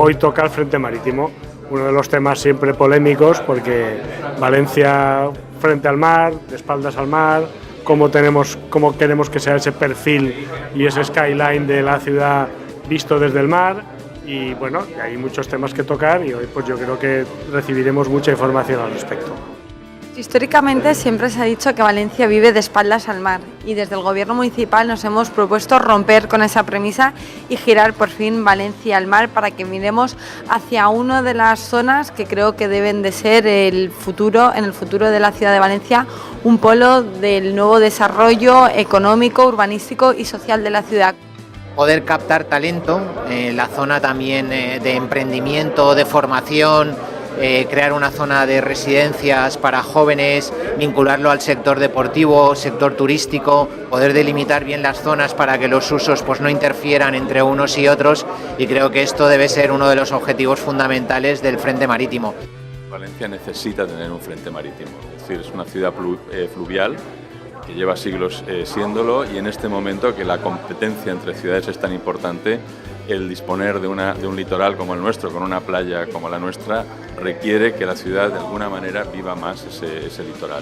hoy toca el frente marítimo, uno de los temas siempre polémicos, porque Valencia frente al mar, de espaldas al mar, cómo queremos que sea ese perfil y ese skyline de la ciudad visto desde el mar, y bueno, hay muchos temas que tocar y hoy pues yo creo que recibiremos mucha información al respecto. Históricamente siempre se ha dicho que Valencia vive de espaldas al mar, y desde el Gobierno municipal nos hemos propuesto romper con esa premisa y girar por fin Valencia al mar para que miremos hacia una de las zonas que creo que deben de ser en el futuro de la ciudad de Valencia, un polo del nuevo desarrollo económico, urbanístico y social de la ciudad. Poder captar talento, la zona también de emprendimiento, de formación, crear una zona de residencias para jóvenes, vincularlo al sector deportivo, sector turístico, poder delimitar bien las zonas para que los usos pues no interfieran entre unos y otros, y creo que esto debe ser uno de los objetivos fundamentales del Frente Marítimo. Valencia necesita tener un frente marítimo, es decir, es una ciudad fluvial que lleva siglos siéndolo, y en este momento que la competencia entre ciudades es tan importante, el disponer de un litoral como el nuestro, con una playa como la nuestra, requiere que la ciudad de alguna manera viva más ese litoral.